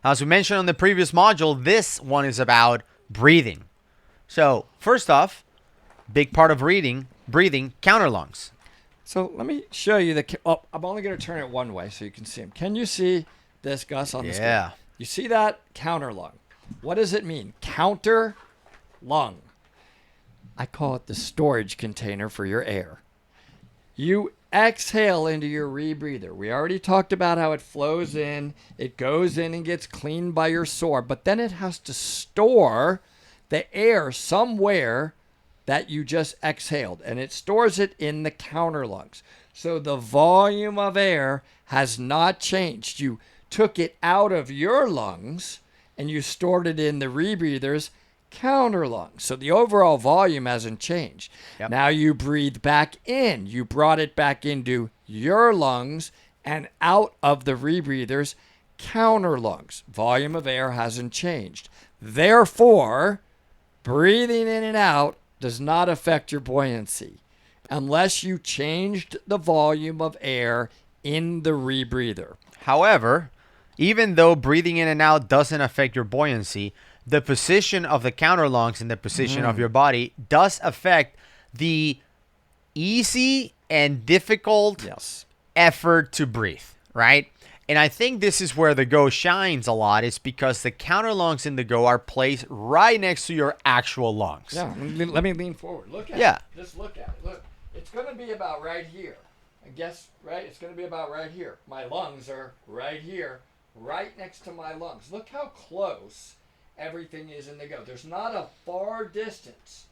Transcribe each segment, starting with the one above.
As we mentioned on the previous module, this one is about breathing. So first off, big part of breathing, counterlungs. So let me show you the. Oh, I'm only going to turn it one way so you can see them. Can you see this, Gus, on the screen? Yeah. You see that counter lung? What does it mean? Counter lung. I call it the storage container for your air. You exhale into your rebreather. We already talked about how it flows in, it goes in and gets cleaned by your sore, but then it has to store the air somewhere that you just exhaled, and it stores it in the counter lungs. So the volume of air has not changed. You took it out of your lungs and you stored it in the rebreather's counter lungs. So the overall volume hasn't changed. Yep. Now you breathe back in. You brought it back into your lungs and out of the rebreather's counter lungs. Volume of air hasn't changed. Therefore, breathing in and out does not affect your buoyancy unless you changed the volume of air in the rebreather. However, even though breathing in and out doesn't affect your buoyancy, the position of the counterlungs and the position of your body does affect the easy and difficult effort to breathe, right? And I think this is where the Go shines a lot, is because the counterlungs in the Go are placed right next to your actual lungs. Yeah, let me lean forward. Look at it. Just look at it. Look, it's going to be about right here. I guess, right? It's going to be about right here. My lungs are right here, right next to my lungs. Look how close everything is in the Go. There's not a far distance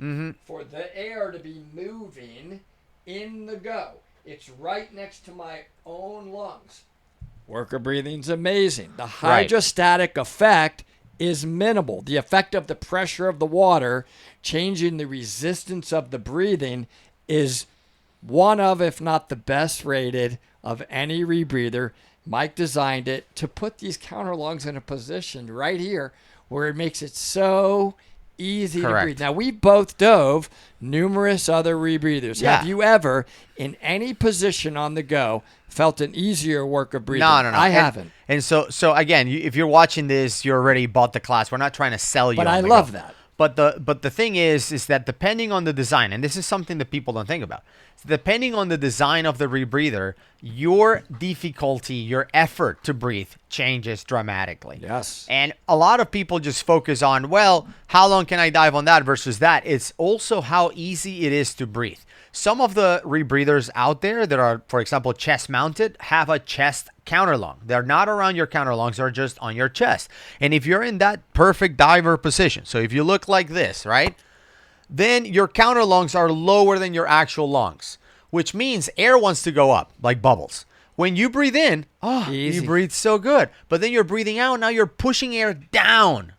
for the air to be moving in the Go. It's right next to my own lungs. Worker breathing's amazing. The hydrostatic effect is minimal. The effect of the pressure of the water changing the resistance of the breathing is one of, if not the best rated of any rebreather. Mike designed it to put these counter lungs in a position right here where it makes it so easy to breathe. Now, we've both dove numerous other rebreathers. Yeah. Have you ever, in any position on the Go, felt an easier work of breathing? No. I haven't. And so again, if you're watching this, you already bought the class. We're not trying to sell you. But I love that. But the thing is that depending on the design, and this is something that people don't think about, depending on the design of the rebreather, your difficulty, your effort to breathe changes dramatically. Yes. And a lot of people just focus on, well, how long can I dive on that versus that? It's also how easy it is to breathe. Some of the rebreathers out there that are, for example, chest mounted, have a chest counterlung. They're not around your counterlungs, they're just on your chest. And if you're in that perfect diver position, so if you look like this, right, then your counterlungs are lower than your actual lungs, which means air wants to go up like bubbles. When you breathe in, you breathe so good. But then you're breathing out, now you're pushing air down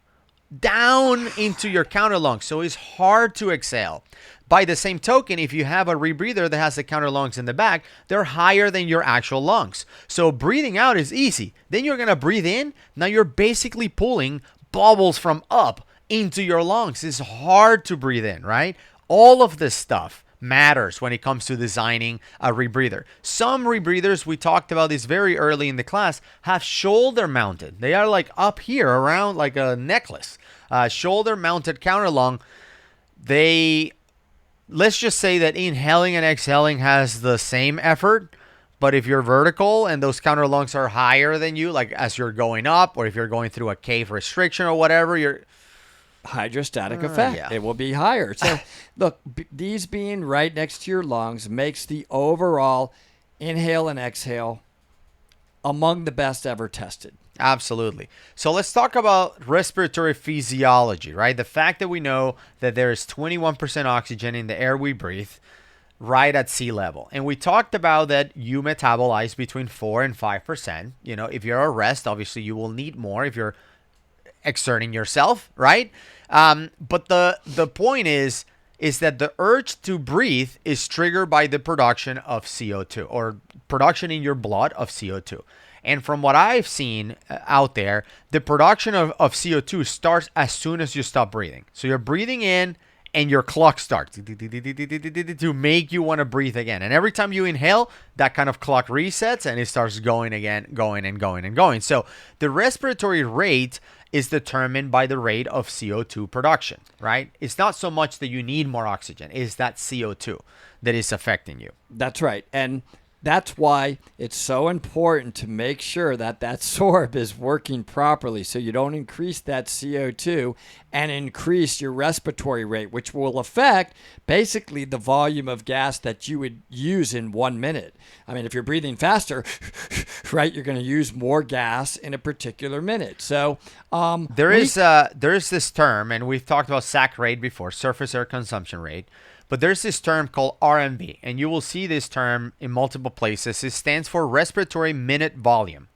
into your counterlungs. So it's hard to exhale. By the same token, if you have a rebreather that has the counterlungs in the back, they're higher than your actual lungs. So breathing out is easy. Then you're going to breathe in. Now you're basically pulling bubbles from up into your lungs. It's hard to breathe in, right? All of this stuff matters when it comes to designing a rebreather. Some rebreathers, we talked about this very early in the class, have shoulder mounted. They are like up here around like a necklace. Shoulder mounted counterlung. Let's just say that inhaling and exhaling has the same effort, but if you're vertical and those counterlungs are higher than you, like as you're going up, or if you're going through a cave restriction or whatever, you're hydrostatic effect. Yeah. It will be higher. So look, these being right next to your lungs makes the overall inhale and exhale among the best ever tested. Absolutely. So let's talk about respiratory physiology, right? The fact that we know that there is 21% oxygen in the air we breathe right at sea level. And we talked about that you metabolize between 4 and 5%. You know, if you're at rest, obviously you will need more if you're exerting yourself, right? But the point is that the urge to breathe is triggered by the production of CO2, or production in your blood of CO2. And from what I've seen out there, the production of CO2 starts as soon as you stop breathing. So you're breathing in and your clock starts to make you want to breathe again. And every time you inhale, that kind of clock resets and it starts going again, going and going and going. So the respiratory rate is determined by the rate of CO2 production, right? It's not so much that you need more oxygen, it's that CO2 that is affecting you. That's right. And that's why it's so important to make sure that that sorb is working properly so you don't increase that CO2 and increase your respiratory rate, which will affect basically the volume of gas that you would use in 1 minute. I mean, if you're breathing faster, right, you're going to use more gas in a particular minute. So there is this term, and we've talked about SAC rate before, surface air consumption rate. But there's this term called RMV, and you will see this term in multiple places. It stands for respiratory minute volume.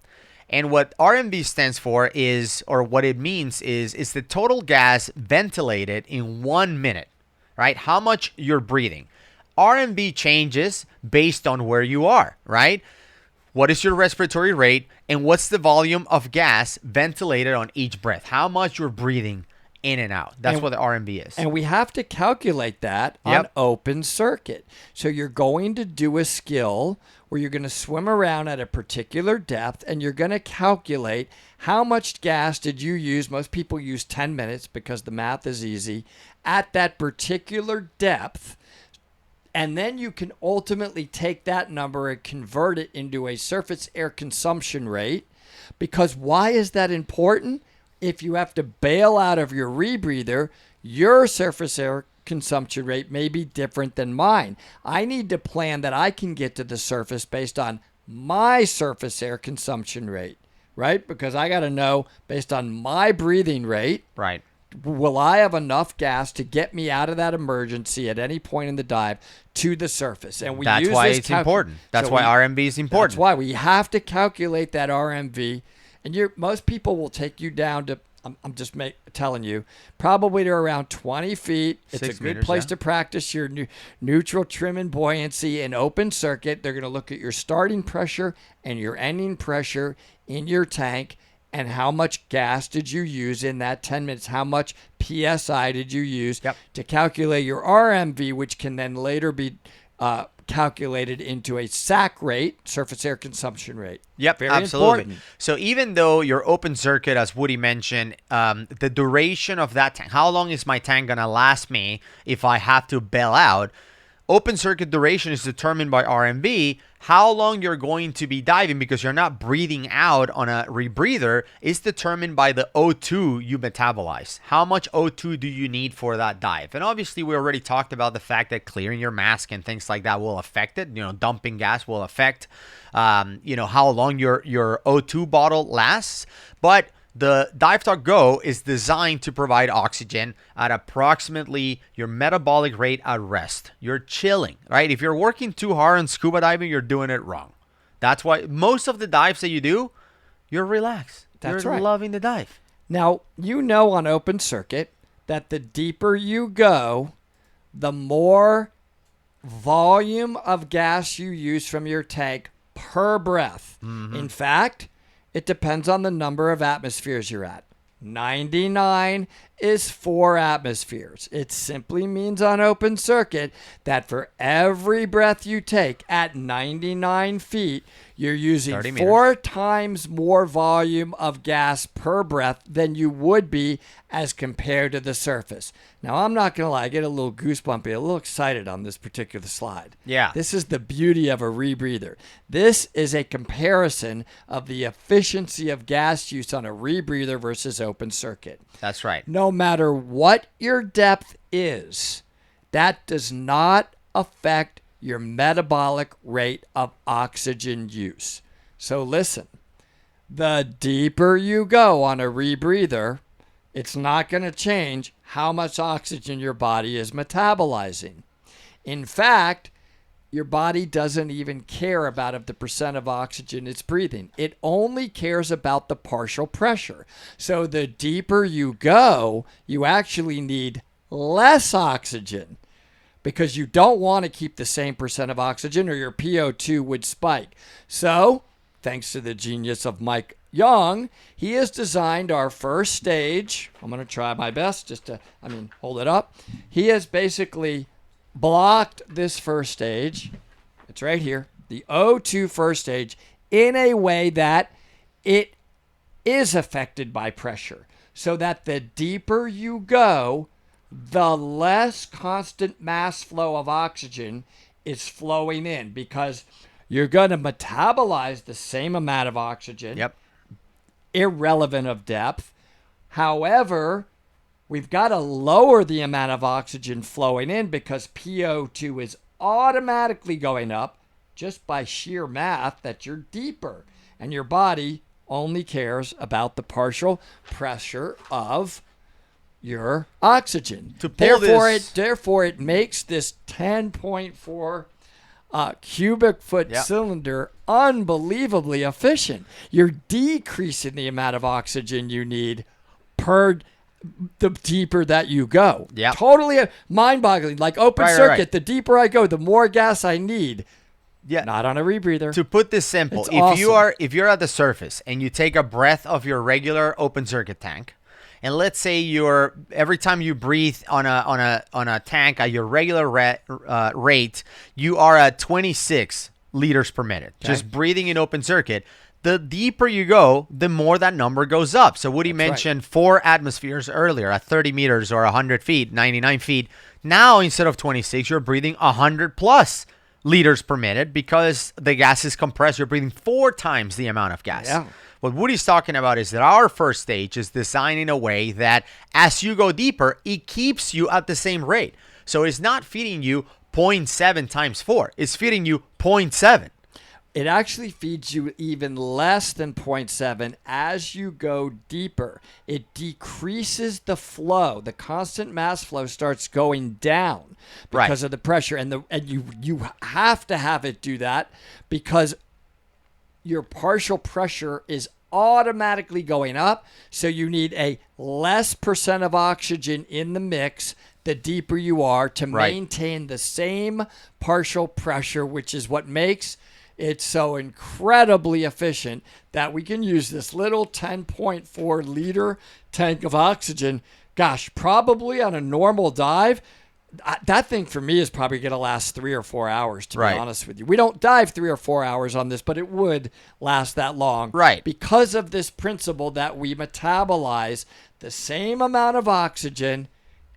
And what RMV stands for is, or what it means is the total gas ventilated in 1 minute, right? How much you're breathing. RMV changes based on where you are, right? What is your respiratory rate, and what's the volume of gas ventilated on each breath? How much you're breathing in and out. That's what the RMB is. And we have to calculate that on open circuit. So you're going to do a skill where you're going to swim around at a particular depth and you're going to calculate how much gas did you use. Most people use 10 minutes because the math is easy at that particular depth. And then you can ultimately take that number and convert it into a surface air consumption rate. Because why is that important? If you have to bail out of your rebreather, your surface air consumption rate may be different than mine. I need to plan that I can get to the surface based on my surface air consumption rate, right? Because I got to know based on my breathing rate, right? Will I have enough gas to get me out of that emergency at any point in the dive to the surface? And that's why it's important. That's why RMV is important. That's why we have to calculate that RMV. And most people will take you down to, I'm just telling you, probably to around 20 feet. It's a good place to practice your neutral trim and buoyancy in open circuit. They're going to look at your starting pressure and your ending pressure in your tank and how much gas did you use in that 10 minutes, how much PSI did you use to calculate your RMV, which can then later be calculated into a SAC rate, surface air consumption rate. Yep, very absolutely. Important. So even though your open circuit, as Woody mentioned, the duration of that tank, how long is my tank going to last me if I have to bail out? Open circuit duration is determined by RMB. How long you're going to be diving because you're not breathing out on a rebreather is determined by the O2 you metabolize. How much O2 do you need for that dive? And obviously we already talked about the fact that clearing your mask and things like that will affect it. Dumping gas will affect, how long your O2 bottle lasts. But the Dive Talk Go is designed to provide oxygen at approximately your metabolic rate at rest. You're chilling, right? If you're working too hard on scuba diving, you're doing it wrong. That's why most of the dives that you do, you're relaxed. That's you're right. Loving the dive. Now, on open circuit that the deeper you go, the more volume of gas you use from your tank per breath. Mm-hmm. In fact, it depends on the number of atmospheres you're at. 99 is 4 atmospheres. It simply means on open circuit that for every breath you take at 99 feet, you're using 4 times more volume of gas per breath than you would be as compared to the surface. Now, I'm not going to lie, I get a little goosebumpy, a little excited on this particular slide. Yeah. This is the beauty of a rebreather. This is a comparison of the efficiency of gas use on a rebreather versus open circuit. That's right. No matter what your depth is, that does not affect your metabolic rate of oxygen use. So listen, the deeper you go on a rebreather, it's not going to change how much oxygen your body is metabolizing. In fact, your body doesn't even care about if the percent of oxygen it's breathing. It only cares about the partial pressure. So the deeper you go, you actually need less oxygen because you don't want to keep the same percent of oxygen or your PO2 would spike. So, thanks to the genius of Mike Young, he has designed our first stage. I'm going to try my best just to, hold it up. He has basically blocked this first stage. It's right here. The O2 first stage in a way that it is affected by pressure. So that the deeper you go, the less constant mass flow of oxygen is flowing in, because you're going to metabolize the same amount of oxygen, irrelevant of depth. However, we've got to lower the amount of oxygen flowing in because PO2 is automatically going up just by sheer math that you're deeper. And your body only cares about the partial pressure of your oxygen. Therefore, it makes this 10.4 cubic foot cylinder unbelievably efficient. You're decreasing the amount of oxygen you need per the deeper that you go. Totally mind-boggling. Like open circuit, the deeper I go, the more gas I need. Not on a rebreather. To put this simple, if you're at the surface and you take a breath of your regular open circuit tank, and let's say every time you breathe on a tank at your regular rate, you are at 26 liters per minute. Just breathing in open circuit. The deeper you go, the more that number goes up. So Woody mentioned 4 atmospheres earlier at 30 meters or 100 feet, 99 feet. Now, instead of 26, you're breathing 100 plus liters per minute because the gas is compressed. You're breathing 4 times the amount of gas. What Woody's talking about is that our first stage is designed in a way that as you go deeper, it keeps you at the same rate. So it's not feeding you 0.7 times 4. It's feeding you 0.7. It actually feeds you even less than 0.7 as you go deeper. It decreases the flow. The constant mass flow starts going down because of the pressure. And you have to have it do that because your partial pressure is automatically going up. So you need a less percent of oxygen in the mix the deeper you are to maintain the same partial pressure, which is what makes it's so incredibly efficient that we can use this little 10.4 liter tank of oxygen. Gosh, probably on a normal dive, that thing for me is probably going to last 3 or 4 hours, to be honest with you. We don't dive 3 or 4 hours on this, but it would last that long. Because of this principle that we metabolize the same amount of oxygen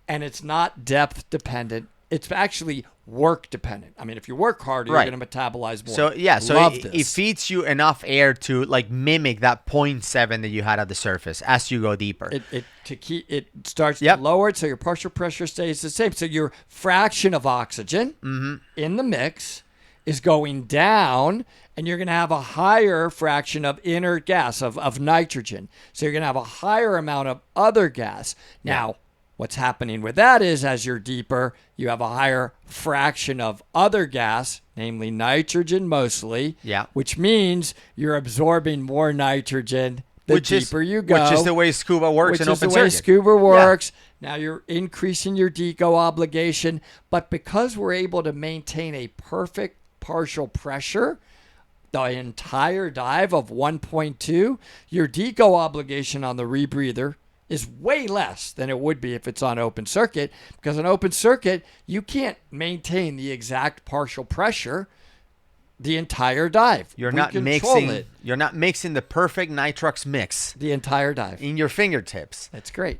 and it's not depth dependent. It's actually work dependent. I mean, if you work harder, you're going to metabolize more. So it feeds you enough air to like mimic that 0.7 that you had at the surface as you go deeper. It starts to lower it, so your partial pressure stays the same. So your fraction of oxygen in the mix is going down, and you're going to have a higher fraction of inert gas, of nitrogen. So you're going to have a higher amount of other gas. Now, what's happening with that is as you're deeper, you have a higher fraction of other gas, namely nitrogen mostly, which means you're absorbing more nitrogen the deeper you go. Which is the way scuba works in open circuit. Which is the way scuba works. Now you're increasing your deco obligation, but because we're able to maintain a perfect partial pressure, the entire dive of 1.2, your deco obligation on the rebreather is way less than it would be if it's on open circuit, because on open circuit, you can't maintain the exact partial pressure the entire dive. You're not mixing the perfect nitrox mix the entire dive in your fingertips. That's great.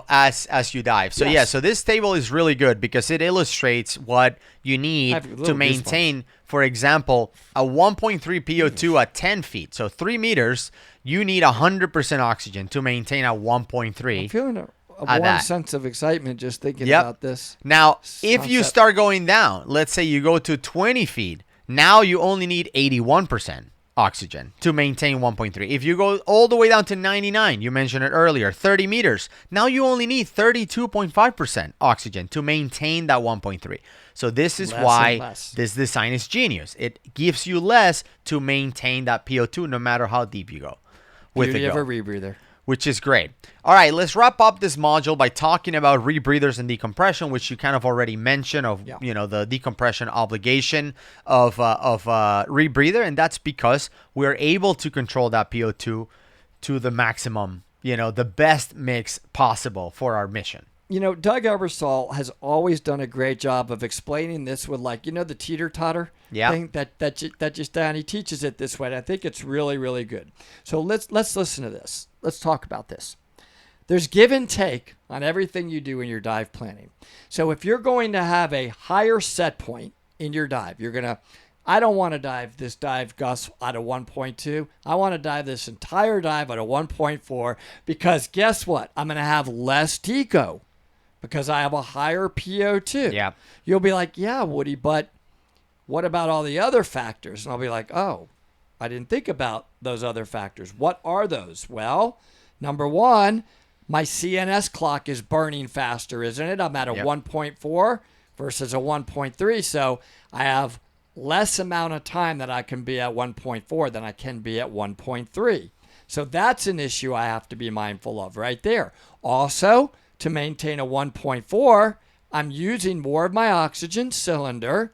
As you dive. So so this table is really good because it illustrates what you need to maintain, for example, a 1.3 PO2 at 10 feet. So 3 meters, you need 100% oxygen to maintain a 1.3. I'm feeling a warm sense of excitement just thinking about this. Now, if you start going down, let's say you go to 20 feet, now you only need 81% oxygen to maintain 1.3. If you go all the way down to 99, you mentioned it earlier, 30 meters, now you only need 32.5% oxygen to maintain that 1.3. So this is why this design is genius. It gives you less to maintain that PO2 no matter how deep you go. Beauty of a rebreather. Which is great. All right, let's wrap up this module by talking about rebreathers and decompression, which you kind of already mentioned the decompression obligation of rebreather, and that's because we're able to control that PO2 to the maximum, the best mix possible for our mission. Doug Ebersol has always done a great job of explaining this with the teeter-totter thing that just down. He teaches it this way, and I think it's really, really good. So let's listen to this. Let's talk about this. There's give and take on everything you do in your dive planning. So if you're going to have a higher set point in your dive, I don't want to dive this dive, Gus, out of 1.2. I want to dive this entire dive out of 1.4 because guess what? I'm going to have less deco because I have a higher PO2. Yeah. You'll be like, yeah, Woody, but what about all the other factors? And I'll be like, oh, I didn't think about those other factors. What are those? Well, number one, my CNS clock is burning faster, isn't it? I'm at a 1.4 versus a 1.3, so I have less amount of time that I can be at 1.4 than I can be at 1.3. So that's an issue I have to be mindful of right there. Also, to maintain a 1.4, I'm using more of my oxygen cylinder.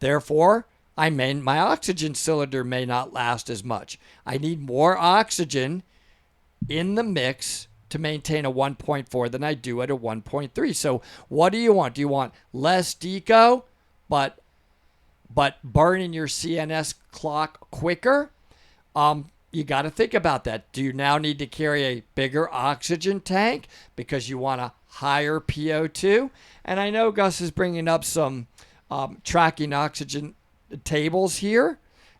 Therefore, my oxygen cylinder may not last as much. I need more oxygen in the mix to maintain a 1.4 than I do at a 1.3. So what do you want? Do you want less deco, but burning your CNS clock quicker? You got to think about that. Do you now need to carry a bigger oxygen tank because you want a higher PO2? And I know Gus is bringing up some tracking oxygen tables here.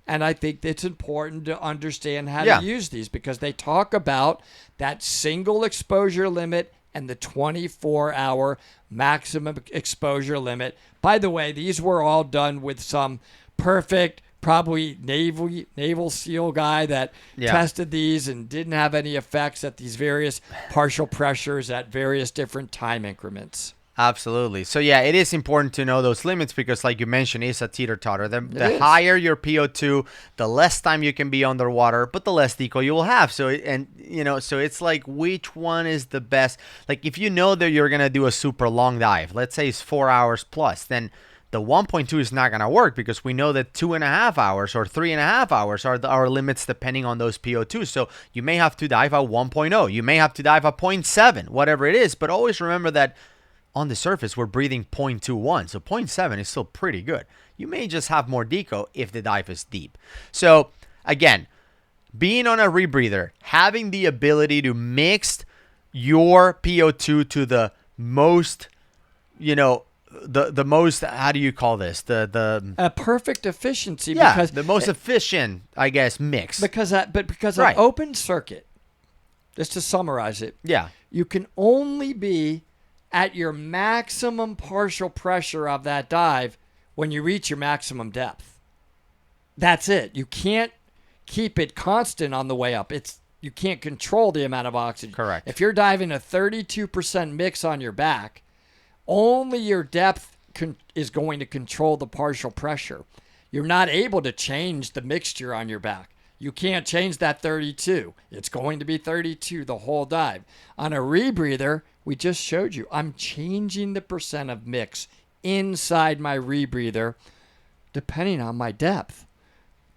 And I think it's important to understand how to use these because they talk about that single exposure limit and the 24-hour maximum exposure limit. By the way, these were all done with some perfect, probably Naval SEAL guy that tested these and didn't have any effects at these various partial pressures at various different time increments. Absolutely. So yeah, it is important to know those limits because like you mentioned, it's a teeter-totter. The higher your PO2, the less time you can be underwater, but the less deco you will have. So it's like which one is the best? Like if you know that you're going to do a super long dive, let's say it's 4 hours plus, then the 1.2 is not going to work because we know that 2.5 hours or 3.5 hours are our limits depending on those PO2. So you may have to dive at 1.0. You may have to dive at 0.7, whatever it is. But always remember that on the surface, we're breathing 0.21, so 0.7 is still pretty good. You may just have more deco if the dive is deep. So again, being on a rebreather, having the ability to mix your PO2 to the most, the most, how do you call this? A perfect efficiency. Yeah, because the most efficient, I guess, mix. Because an open circuit, just to summarize it, you can only be at your maximum partial pressure of that dive when you reach your maximum depth. That's it. You can't keep it constant on the way up. You can't control the amount of oxygen. Correct. If you're diving a 32% mix on your back, only your depth is going to control the partial pressure. You're not able to change the mixture on your back. You can't change that 32. It's going to be 32 the whole dive. On a rebreather, we just showed you, I'm changing the percent of mix inside my rebreather depending on my depth.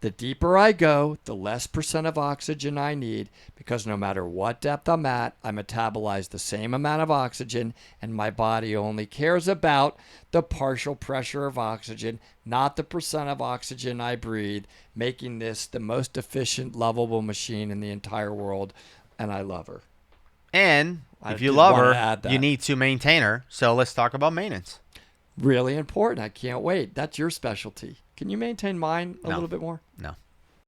The deeper I go, the less percent of oxygen I need because no matter what depth I'm at, I metabolize the same amount of oxygen and my body only cares about the partial pressure of oxygen, not the percent of oxygen I breathe, making this the most efficient, lovable machine in the entire world, and I love her. And if you love her, you need to maintain her. So let's talk about maintenance. Really important. I can't wait. That's your specialty. Can you maintain mine a little bit more? No.